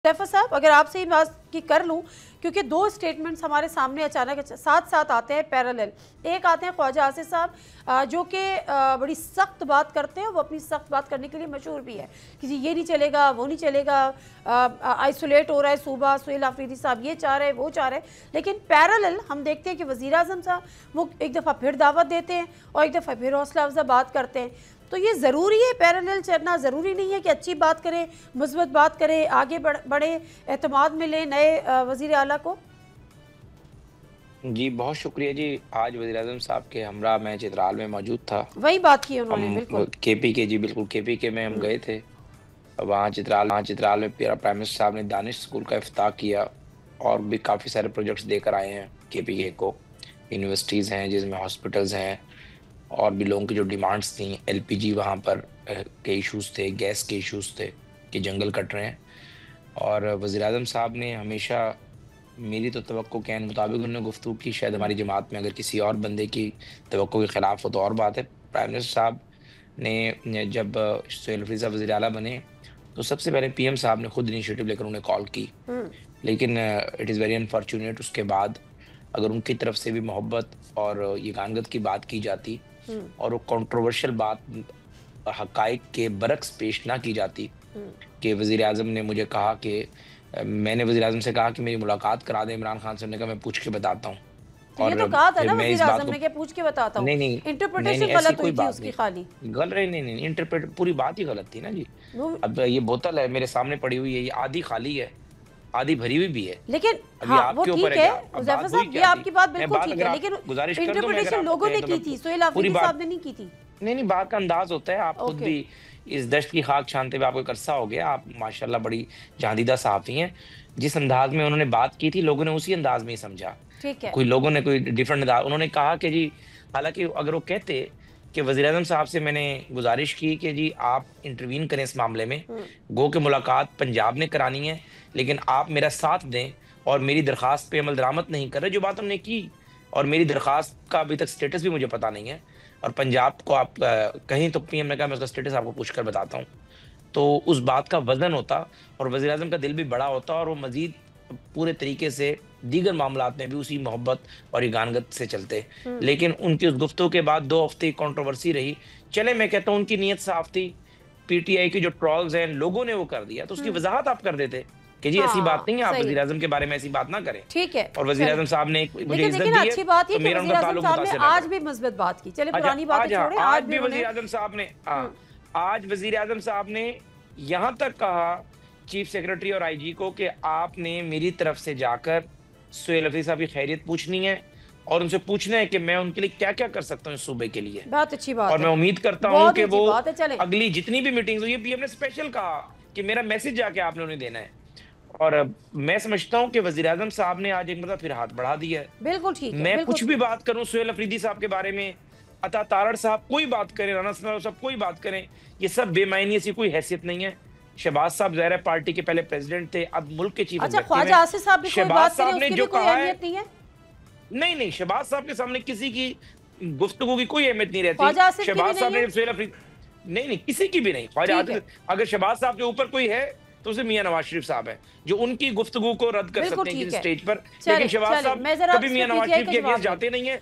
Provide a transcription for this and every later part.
सैफा साहब, अगर आपसे ही बात की कर लूँ, क्योंकि दो स्टेटमेंट्स हमारे सामने अचानक साथ साथ आते हैं पैरेलल। एक आते हैं ख्वाजा आसिफ साहब, जो कि बड़ी सख्त बात करते हैं। वो अपनी सख्त बात करने के लिए मशहूर भी है कि जी ये नहीं चलेगा, वो नहीं चलेगा, आइसोलेट हो रहा है सूबा, सुहेल आफरीदी साहब ये चाह रहे हैं, वो चाह रहे हैं। लेकिन पैरेलल हम देखते हैं कि वज़ीर आज़म साहब वो एक दफ़ा फिर दावत देते हैं और एक दफ़ा फिर हौसला अफजा बात करते हैं। तो ये ज़रूरी है, पैरेलल चलना ज़रूरी नहीं है कि अच्छी बात करें, मुस्बत बात करें, आगे बढ़े, एतमाद मिले नए वज़ीर आला को। जी, बहुत शुक्रिया जी। आज वज़ीर-ए-आज़म साहब के हमरा मैं चित्राल में मौजूद था। वही बात की उन्होंने, हम बिल्कुल। केपीके जी बिल्कुल केपीके में हम गए थे। वहाँ चित्राल में प्राइम मिनिस्टर साहब ने दानिश स्कूल का इफ्तिताह किया और भी काफ़ी सारे प्रोजेक्ट्स देकर आए हैं केपीके को। यूनिवर्सिटीज़ हैं जिसमें हॉस्पिटल्स हैं और भी लोगों की जो डिमांड्स थी, एलपीजी वहाँ पर के इश्यूज़ थे, गैस के इश्यूज़ थे कि जंगल कट रहे हैं। और वज़ीर-ए-आज़म साहब ने हमेशा मेरी तो तवक्को के मुताबिक उन्होंने गुफ्तगू की, शायद हमारी जमात में अगर किसी और बंदे की तवक्को के ख़िलाफ़ हो तो और बात है। प्राइम मिनिस्टर साहब ने जब सोहेल रफ़ीज़ साहब वज़ीर आला बने, तो सबसे पहले पीएम साहब ने खुद इनिशिएटिव लेकर उन्हें कॉल की। लेकिन इट इज़ वेरी अनफॉर्च्यूनेट उसके बाद अगर उनकी तरफ से भी मोहब्बत और ये गानगत की बात की जाती और वो कंट्रोवर्शियल बात हक़ाइक़ के बरक्स पेश ना की जाती कि वज़ीर-ए-आज़म ने मुझे कहा कि मैंने वज़ीर-ए-आज़म से कहा कि मेरी मुलाकात करा दें इमरान खान से, उन्होंने कहा मैं पूछ के बताता हूँ। तो ये और तो कहा था फिर ना मैं वज़ीर इस बात आज़म को ने कि पूछ के बताता हूँ। नहीं, नहीं, नहीं, नहीं, इंटरप्रिटेशन ऐसी गलत कोई हुई थी बात उसकी नहीं। खाली। नहीं, इंटरप्रेट पूरी बात ही गलत थी ना जी। वो अब ये बोतल है मेरे सामने पड़ी हुई है, ये आधी खाली है, आधी भरी हुई भी है। लेकिन अब ये हाँ, वो आपके ऊपर ठीक है है कि अब हुज़ैफा बात हुई साहब, ये क्या थी? आपकी बात मैं बिल्कुल बात ठीक अगर है, आप लेकिन गुज़ारिश कर दो मैं अगर इंटरप्रिटेशन आप लोगों ने कहें तो की मैं थी, सुहेल पूरी आफरीदी बात साहब ने नहीं की थी। नहीं, बात का अंदाज़ होता है। आप खुद ओके, भी इस दश्त की खाक छानते हुए आपको एक अरसा हो गया। आप माशाल्लाह बड़ी जहांदीदा सहाफ़ी हैं। जिस अंदाज़ में उन्होंने बात की थी, लोगों ने उसी अंदाज़ में ही समझा। ठीक है। कोई लोगों ने कोई डिफरेंट अंदाज़ उन्होंने कहा कि जी हालाँकि अगर वो कहते कि वज़ीर-ए-आज़म साहब से मैंने गुज़ारिश की कि जी आप इंटरवीन करें इस मामले में, गो कि मुलाकात पंजाब ने करानी है, लेकिन आप मेरा साथ दें और मेरी दरख़्वास्त पे अमल दरामद नहीं कर रहे, जो बात हमने की और मेरी दरख़्वास्त का अभी तक स्टेटस भी मुझे पता नहीं है और पंजाब को आप कहीं तो पीएम ने कहा मैं उसका स्टेटस आपको पूछ कर बताता हूँ। तो उस बात का वज़न होता और वज़ीर-ए-आज़म का दिल भी बड़ा होता और वो मज़ीद पूरे तरीके से दीगर मामलात में भी उसी मोहब्बत और ईगानगत से चलते। लेकिन उनकी उस गुफ्तगू के बाद 2 हफ़्ते कंट्रोवर्सी रही। चले मैं कहता हूँ उनकी नीयत साफ़ थी। पीटीआई के जो ट्रोल्स हैं, लोगों ने वो कर दिया, तो उसकी वज़ाहत आप कर देते कि जी ऐसी बात हाँ, नहीं है, आप सही है। वज़ीर-ए-आज़म के बारे में ऐसी बात ना करें। ठीक है, और चलें। वज़ीर-ए-आज़म साहब ने एक मुझे लेकिन इज़्ज़त देखिए ना, दी है, अच्छी बात ये तो कि मेरा वज़ीर उनका आज़म ताल्लुक साहब ने मुतासिर ना आज करें। भी मुस्बत बात की। चलिए अच्छा, पुरानी बातें आज हाँ, छोड़ें, आज आज भी भी उन्होंने वज़ीर-ए-आज़म साहब ने आज वज़ीर-ए-आज़म साहब ने यहाँ तक कहा चीफ सेक्रेटरी और आईजी को कि आपने मेरी तरफ से जाकर सोहेल रफ़ी साहब की खैरियत पूछनी है और उनसे पूछना है कि मैं उनके लिए क्या-क्या कर सकता हूँ इस सूबे के लिए। बहुत अच्छी और बात मैं है। उम्मीद करता हूँ बहुत ही कि अच्छी वो बात है, चलें। अगली जितनी भी मीटिंग्स हुई है, पीएम ने स्पेशल कहा कि मेरा मैसेज जाके आपने उन्हें देना है। और मैं समझता हूँ कि वज़ीर-ए-आज़म साहब ने आज एक मतलब फिर हाथ बढ़ा दिया है। बिल्कुल ठीक है, मैं बिल्कुल कुछ भी ठीक है। बात करूँ सोहेल अफरीदी साहब के बारे में, अता तारड़ साहब कोई बात करें, राना सनाउल्लाह साहब कोई बात करें, ये सब बेमायनी, ऐसी कोई हैसियत नहीं है। शहबाज साहब ज़ाहिर है पार्टी के पहले प्रेज़िडेंट थे, अब मुल्क के चीफ अच्छा, एग्ज़ीक्यूटिव ख्वाजा हैं। आसिफ साहब भी कोई शहबाज बात करें, साहब ने उसकी जो भी कोई कहा है अहमियत नहीं है? नहीं, शहबाज साहब के सामने किसी की गुफ्तगू की कोई अहमियत नहीं रहती। ख्वाजा आसिफ की भी शहबाज साहब नहीं है? ने सोहेल अफरीदी नहीं, किसी की भी नहीं। ख्वाजा ठीक है। आसिफ अगर शहबाज साहब के ऊपर कोई है, तो उसे मियाँ नवाज़ शरीफ साहब हैं, जो उनकी गुफ्तगू को रद्द कर बिल्कुल सकते हैं ठीक किसी है। स्टेज पर। चलें, लेकिन शहबाज चलें, साहब मैं ज़रा कभी मियाँ सिर्फ नवाज़ पीटीआई शरीफ का के जवाब अगेंस्ट दूँ। जाते नहीं हैं।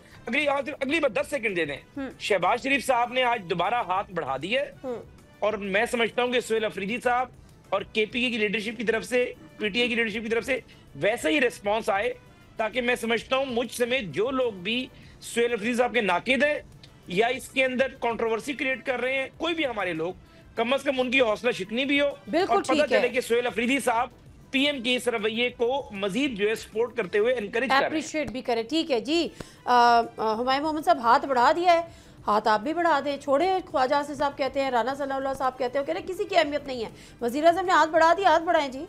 अगली बात 10 सेकंड दे दें। शहबाज शरीफ साहब ने आज दोबारा हाथ बढ़ा दिए और मैं समझता हूँ कि सोहेल अफरीदी साहब और केपीके की लीडरशिप की तरफ से, पीटीआई की लीडरशिप की तरफ से वैसा ही रिस्पॉन्स आए, ताकि मैं समझता हूँ मुझ समेत जो लोग भी सोहेल अफरीदी साहब के नाकिद हैं या इसके अंदर कंट्रोवर्सी क्रिएट कर रहे हैं, कोई भी हमारे लोग, कम से कम उनकी हौसला शिकनी भी हो और बिल्कुल पता ठीक है। चले कि सोहेल अफरीदी साहब पीएम के इस रवैये को मजीद जो है सपोर्ट करते हुए एनकरेज कर रहे हैं। एप्रिशिएट भी करें, ठीक है जी। हुमायूं मोहम्मद साहब हाथ बढ़ा दिया है, हाथ आप भी बढ़ा दें, छोड़े। ख्वाजा आसिफ साहब कहते हैं, राना सनाउल्लाह साहब कहते हैं, कह रहे किसी की अहमियत नहीं है। वज़ीर आज़म ने हाथ बढ़ा दिया, हाथ बढ़ाएं जी।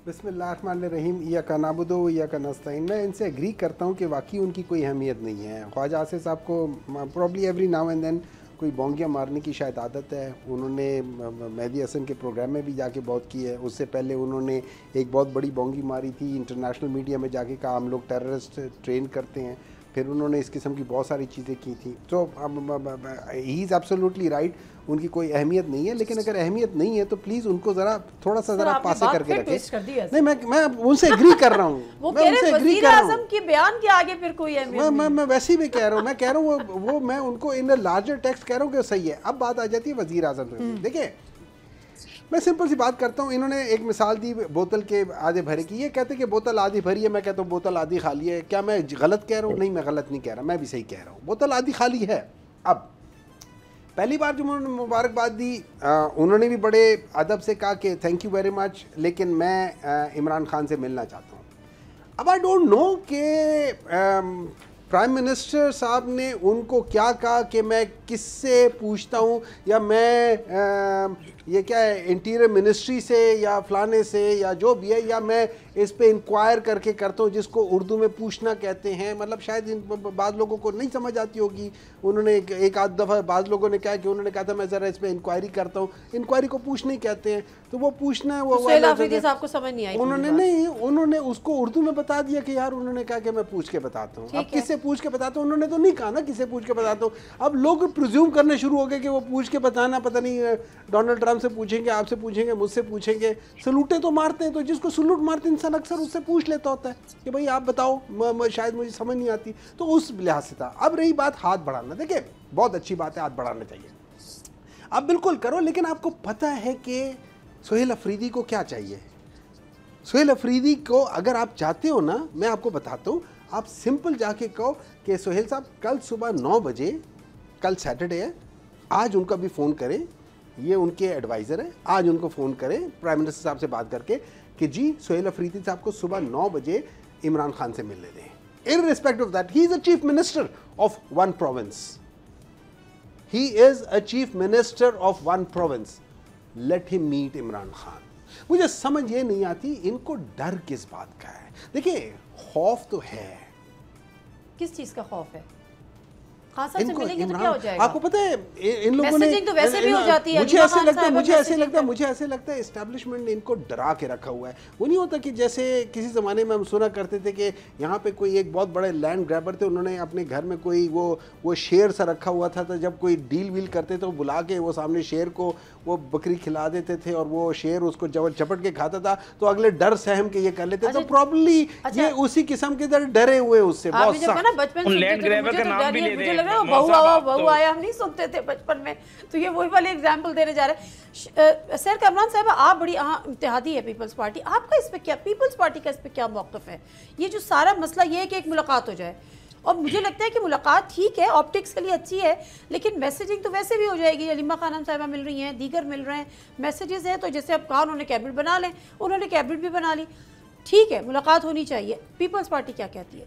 बिस्मिल्लाहिर्रहमानिर्रहीम, इय्याका नअबुदु व इय्याका नस्तईन। मैं इनसे एग्री करता हूँ कि वाकई उनकी कोई अहमियत नहीं है। ख्वाजा आसिफ साहब को probably every now and then कोई बोंगियाँ मारने की शायद आदत है। उन्होंने मेहदी हसन के प्रोग्राम में भी जाके बहुत की है। उससे पहले उन्होंने एक बहुत बड़ी बोंगी मारी थी, इंटरनेशनल मीडिया में जाके कहा हम लोग टेररिस्ट ट्रेन करते हैं। फिर उन्होंने इस किस्म की बहुत सारी चीज़ें की थी। तो ही इज़ एब्सोल्युटली राइट, उनकी कोई अहमियत नहीं है, लेकिन अगर अहमियत नहीं है तो प्लीज़ उनको ज़रा थोड़ा सा ज़रा पासे करके रखें। नहीं, मैं उनसे एग्री कर रहा हूँ, मैं उनसे एग्री कर रहा हूँ कि बयान के आगे फिर कोई अहमियत नहीं। मैं वैसे भी कह रहा हूँ, मैं कह रहा हूँ वो मैं उनको इन लार्जर टेक्स्ट कह रहा हूँ कि सही है। अब बात आ जाती है वज़ीर आज़म पे। देखिए मैं सिंपल सी बात करता हूँ, इन्होंने एक मिसाल दी बोतल के आधे भरे की। ये कहते हैं कि बोतल आधी भरी है, मैं कहता हूँ बोतल आधी खाली है। क्या मैं गलत कह रहा हूँ? नहीं, मैं गलत नहीं कह रहा, मैं भी सही कह रहा हूँ, बोतल आधी खाली है। अब पहली बार जो उन्होंने मुबारकबाद दी, उन्होंने भी बड़े अदब से कहा कि थैंक यू वेरी मच, लेकिन मैं इमरान खान से मिलना चाहता हूँ। अब आई डोंट नो कि प्राइम मिनिस्टर साहब ने उनको क्या कहा कि मैं किससे पूछता हूँ, या मैं ये क्या है इंटीरियर मिनिस्ट्री से या फलाने से या जो भी है, या मैं इस पे इंक्वायर करके करता हूँ, जिसको उर्दू में पूछना कहते हैं। मतलब शायद इन बाद लोगों को नहीं समझ आती होगी। उन्होंने एक आध दफ़ा बाद लोगों ने कहा कि उन्होंने कहा था मैं ज़रा इस पर इंक्वायरी करता हूँ। इंक्वायरी को पूछना ही कहते हैं, तो वो पूछना है। वो साहब को समझ नहीं आई, उन्होंने उसको उर्दू में बता दिया कि यार, उन्होंने कहा कि मैं पूछ के बताता हूँ। अब किससे पूछ के बताता हूँ? उन्होंने तो नहीं कहा ना किससे पूछ के बताता हूँ। अब लोग प्रिज्यूम करने शुरू हो गए कि वो पूछ के बताना, पता नहीं डोनाल्ड ट्रंप से पूछेंगे, आपसे पूछेंगे, मुझसे पूछेंगे। सलूटे तो मारते हैं, तो जिसको सलूट मारते हैं इंसान अक्सर उससे पूछ लेता होता है कि भाई आप बताओ, शायद मुझे समझ नहीं आती। तो उस लिहाज से था। अब रही बात हाथ बढ़ाना, देखिए बहुत अच्छी बात है, हाथ बढ़ाना चाहिए, आप बिल्कुल करो। लेकिन आपको पता है कि सोहेल अफरीदी को क्या चाहिए? सोहेल अफरीदी को अगर आप चाहते हो ना, मैं आपको बताता हूँ, आप सिंपल जाके कहो कि सोहेल साहब कल सुबह 9 बजे, कल सैटरडे है, आज उनका भी फ़ोन करें, ये उनके एडवाइज़र है, आज उनको फ़ोन करें प्राइम मिनिस्टर साहब से बात करके कि जी सोहेल अफरीदी साहब को सुबह 9 बजे इमरान खान से मिलने दें। Irrespect of that, he is a chief minister of one province, he is a chief minister of one province, let him meet Imran Khan. मुझे समझ ये नहीं आती इनको डर किस बात का है। देखिए खौफ तो है, किस चीज़ का खौफ है? खान साहब से मिलेंगे तो क्या हो जाएगा? आपको पता है इन लोगों ने तो वैसे भी हो जाती है। मुझे ऐसे लगता है एस्टैब्लिशमेंट ने इनको डरा के रखा हुआ है। वो नहीं होता कि जैसे किसी ज़माने में हम सुना करते थे कि यहाँ पे कोई एक बहुत बड़े लैंड ग्रैबर थे, उन्होंने अपने घर में कोई वो शेर सा रखा हुआ था, तो जब कोई डील वील करते थे वो बुला के वो सामने शेर को वो बकरी खिला देते थे और वो शेर उसको झपट के खाता था, तो अगले डर सहम के ये कर लेते। तो प्रॉब्ली ये उसी किस्म के डरे हुए उससे बहुत सख्त। बचपन बहू आया हम नहीं सुनते थे बचपन में, तो ये वही वाले एग्जाम्पल देने जा रहे हैं। सर कमरान साहब, आप बड़ी इत्तेहादी है पीपल्स पार्टी, आपका इस पे क्या, पीपल्स पार्टी का इस पे क्या मौक़िफ़ है? ये जो सारा मसला ये है कि एक मुलाकात हो जाए, और मुझे लगता है कि मुलाकात ठीक है, ऑप्टिक्स के लिए अच्छी है, लेकिन मैसेजिंग तो वैसे भी हो जाएगी। अलीमा खानम साहिबा मिल रही हैं, दीगर मिल रहे हैं, मैसेजेस हैं, तो जैसे अब कहा उन्होंने कैबिनेट बना लें, उन्होंने कैबिनेट भी बना ली, ठीक है, मुलाकात होनी चाहिए। पीपल्स पार्टी क्या कहती है?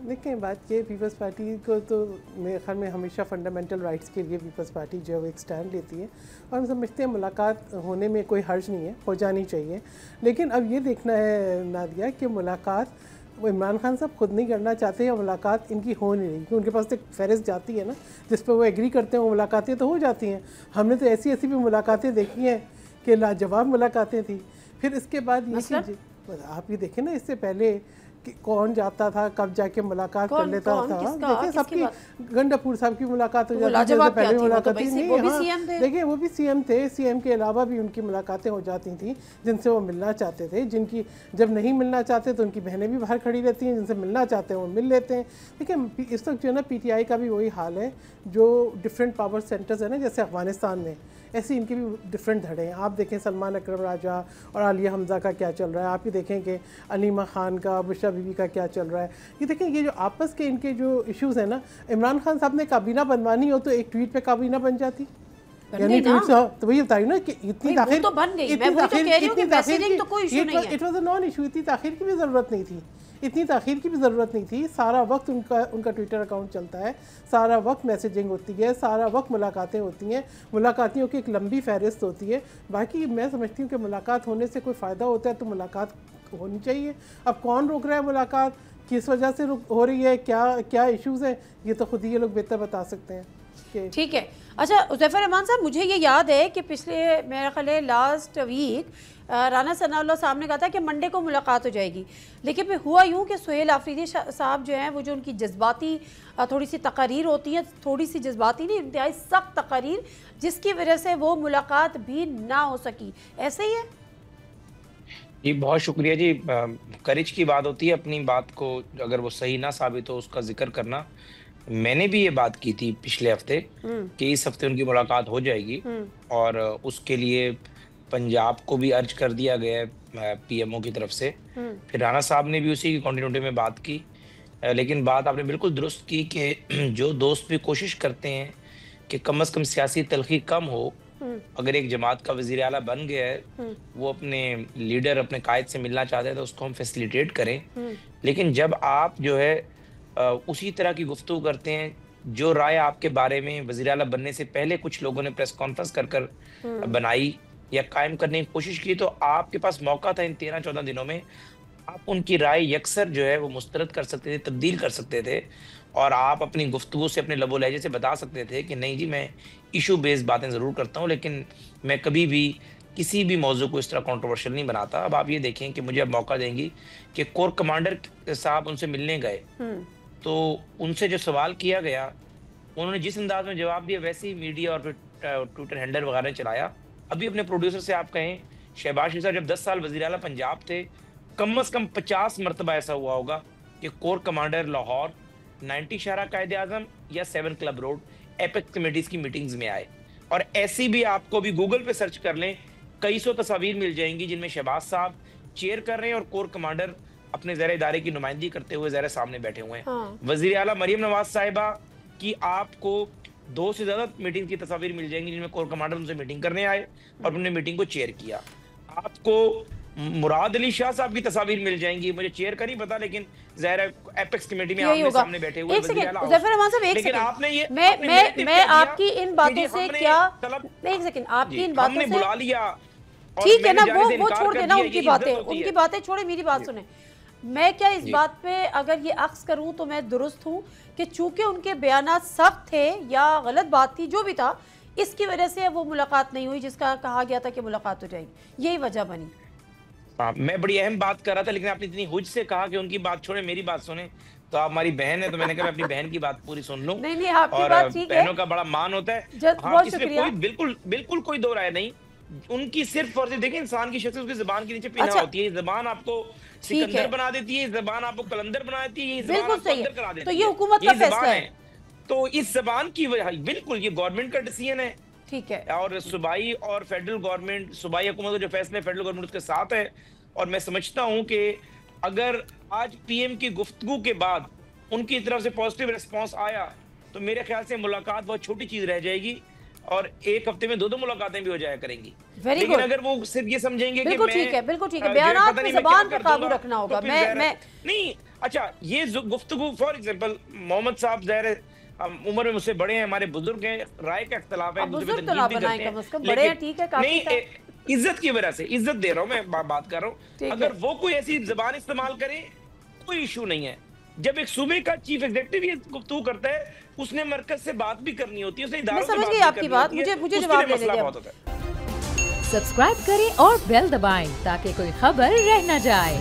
देखिए बात ये, पीपल्स पार्टी को तो मेरे ख्याल में हमेशा फंडामेंटल राइट्स के लिए पीपल्स पार्टी जो है वो एक स्टैंड लेती है, और हम समझते हैं मुलाकात होने में कोई हर्ज नहीं है, हो जानी चाहिए। लेकिन अब ये देखना है नादिया कि मुलाकात वो इमरान खान साहब खुद नहीं करना चाहते हैं, मुलाकात इनकी हो नहीं रही, क्योंकि उनके पास एक फहरिस्त जाती है ना जिस पर वो एग्री करते हैं, वो मुलाकातें तो हो जाती हैं। हमने तो ऐसी ऐसी भी मुलाकातें देखी हैं कि लाजवाब मुलाकातें थी। फिर इसके बाद ये चीज़ आप ये देखें ना, इससे पहले कि कौन जाता था, कब जाके मुलाकात कर लेता था। देखिए सबकी गंडापुर साहब की मुलाकात हो जाती थी, पहले मुलाकात नहीं, देखिए वो भी सीएम थे, सीएम के अलावा भी उनकी मुलाकातें हो जाती थी जिनसे वो मिलना चाहते थे, जिनकी जब नहीं मिलना चाहते तो उनकी बहनें भी बाहर खड़ी रहती हैं, जिनसे मिलना चाहते हैं वो मिल लेते हैं। देखिए इस वक्त जो है ना पीटीआई का भी वही हाल है, जो डिफरेंट पावर सेंटर्स है ना, जैसे अफगानिस्तान में, ऐसे इनके भी डिफरेंट धड़े हैं। आप देखें सलमान अकरम राजा और आलिया हमज़ा का क्या चल रहा है, आप ही देखें कि अलीमा खान का, बुशरा बीबी का क्या चल रहा है। ये देखें ये जो आपस के इनके जो इश्यूज़ हैं ना, इमरान खान साहब ने काबीना बनवानी हो तो एक ट्वीट पे काबीना बन जाती, यानी ट्वीट से, तो वही बता रही ना कि इतनी ताखीर, तो बन गई, मैं तो कह रही हूं कि मैसेजिंग तो कोई इशू नहीं है, it was a non issue, इतनी ताखीर की भी ज़रूरत नहीं थी, इतनी ताखीर की भी ज़रूरत नहीं थी। सारा वक्त उनका ट्विटर अकाउंट चलता है, सारा वक्त मैसेजिंग होती है, सारा वक्त मुलाकातें होती हैं, मुलाकातियों की एक लंबी फहरिस्त होती है। बाकी मैं समझती हूँ कि मुलाकात होने से कोई फ़ायदा होता है तो मुलाकात होनी चाहिए। अब कौन रोक रहा है मुलाकात, किस वजह से हो रही है, क्या क्या इश्यूज़ हैं, ये तो खुद ही ये लोग बेहतर बता सकते हैं। ठीक है। अच्छा ज़फ़र रहमान साहब, मुझे ये याद है कि पिछले मेरा ख्याल है लास्ट वीक राना सनाउल्लाह साहब ने कहा था कि मंडे को मुलाकात हो जाएगी, लेकिन फिर हुआ यूँ कि सुहेल आफरीदी साहब जो हैं वो जो उनकी जज्बाती थोड़ी सी तकारीर होती है, थोड़ी सी जज्बाती नहीं, इंतहाई सख्त तकारीर, जिसकी वजह से वो मुलाकात भी ना हो सकी, ऐसे ही है? जी बहुत शुक्रिया जी। करेज की बात होती है, अपनी बात को अगर वो सही ना साबित हो उसका जिक्र करना। मैंने भी ये बात की थी पिछले हफ्ते कि इस हफ्ते उनकी मुलाकात हो जाएगी, और उसके लिए पंजाब को भी अर्ज कर दिया गया है पीएमओ की तरफ से। फिर राणा साहब ने भी उसी की कंटिन्यूटी में बात की। लेकिन बात आपने बिल्कुल दुरुस्त की कि जो दोस्त भी कोशिश करते हैं कि कम से कम सियासी तलखी कम हो, अगर एक जमात का वजीर आला बन गया है, वो अपने लीडर अपने कायद से मिलना चाहते हैं तो उसको हम फैसिलिटेट करें। लेकिन जब आप जो है उसी तरह की गुफ्तगू करते हैं जो राय आपके बारे में वजीर आला बनने से पहले कुछ लोगों ने प्रेस कॉन्फ्रेंस कर बनाई या कायम करने की कोशिश की, तो आपके पास मौका था इन 13-14 दिनों में, आप उनकी राय यकसर जो है वो मुस्तरद कर सकते थे, तब्दील कर सकते थे, और आप अपनी गुफ्तगू से अपने लबो लहजे से बता सकते थे कि नहीं जी मैं इशू बेस्ड बातें ज़रूर करता हूँ, लेकिन मैं कभी भी किसी भी मौजू को इस तरह कंट्रोवर्शियल नहीं बनाता। अब आप ये देखें कि मुझे अब मौका देंगी कि कोर कमांडर साहब उनसे मिलने गए, तो उनसे जो सवाल किया गया उन्होंने जिस अंदाज में जवाब दिया, वैसे ही मीडिया और फिर ट्विटर हैंडल वगैरह चलाया। अभी अपने प्रोड्यूसर से आप कहें, शहबाज शरीफ साहब जब 10 साल वज़ीर आला पंजाब थे, कम से कम 50 मरतबा ऐसा हुआ होगा कि कोर कमांडर लाहौर 90 शाहरा कायदे आज़म या 7 क्लब रोड एपेक्स कमेटीज की मीटिंग्स में आए। और ऐसी भी आपको भी गूगल पे सर्च कर लें, कई सौ तस्वीर मिल जाएंगी जिनमें शहबाज साहब चेयर कर रहे हैं और कोर कमांडर अपने ज़रा इदारे की नुमाइंदगी करते हुए ज़रा सामने बैठे हुए हैं। वज़ीर आला मरियम नवाज साहिबा की आपको 2 से ज़्यादा मीटिंग की तस्वीर मिल जाएंगी जिनमें कोर कमांडर उनसे मीटिंग करने आए और उन्होंने मीटिंग को चेयर किया। आपको मुराद अली शाह साहब की तस्वीर मिल जाएंगी, मुझे चेयर का नहीं पता, लेकिन ज़ाहिर है एपेक्स कमेटी में आमने सामने बैठे हुए ज़फ़र रहमान साहब, एक सेकंड, आपने ये मैं आपकी इन बातों से क्या, एक सेकंड, आपकी इन बातों से बुला लिया, ठीक है ना, वो छोड़ देना, उनकी बातें छोड़े, मेरी बात सुने। मैं क्या इस बात पे अगर ये अक्स करूं तो मैं दुरुस्त हूं कि चूंकि उनके बयानात सख्त थे या गलत बात थी, जो भी था, इसकी वजह से वो मुलाकात नहीं हुई जिसका कहा गया था कि मुलाकात हो जाएगी, यही वजह बनी। मैं बड़ी अहम बात कर रहा था, लेकिन आपने इतनी हुज से कहा कि उनकी बात छोड़े मेरी बात सुने, तो आप हमारी बहन है तो मैंने कहा मैं अपनी बहन की बात पूरी सुन लूं। नहीं, आपकी बात ठीक है, बहनों का बड़ा मान होता है। बहुत शुक्रिया। बिल्कुल कोई दो राय नहीं, उनकी सिर्फ और सिर्फ देखिए इंसान की शख्सियत उसकी ज़बान के नीचे पीना होती है। ज़बान आपको सिकंदर बना देती है, ज़बान आपको कलंदर बना देती है, बिल्कुल सही है। तो ये हुकूमत का फैसला है, तो इस ज़बान की वजह बिल्कुल ये गवर्नमेंट का डिसीजन है, ठीक है, और सूबाई और फेडरल गवर्नमेंट, सूबाई हुकूमत का जो फैसला है फेडरल गवर्नमेंट उसके साथ है। और मैं समझता हूं कि अगर आज पीएम की गुफ्तगू के बाद उनकी तरफ से पॉजिटिव रिस्पांस आया तो मेरे ख्याल से मुलाकात बहुत छोटी चीज रह जाएगी और एक हफ्ते में 2 मुलाकातें भी हो जाया करेंगी। लेकिन अगर वो सिर्फ ये समझेंगे कि बिल्कुल ठीक है, बयानात पे ज़बान पे काबू रखना होगा। मैं नहीं, अच्छा ये गुफ्तगू फॉर एग्जांपल मोहम्मद साहब ज़ाहिर उम्र में मुझसे बड़े हैं, हमारे बुजुर्ग हैं, राय का इख्तलाफ है, नहीं इज्जत की वजह से इज्जत दे रहा हूं मैं, बात कर रहा हूं। अगर वो कोई ऐसी जबान इस्तेमाल करे कोई इशू नहीं है। जब एक सूबे का चीफ एग्जीक्यूटिव ये गुफ्तगू करता है, उसने मरकज से बात भी करनी होती है, उसने इदारों से बात भी करनी होती है। आपकी बात मुझे जवाब देने सब्सक्राइब करें और बेल दबाएं ताकि कोई खबर रह न जाए।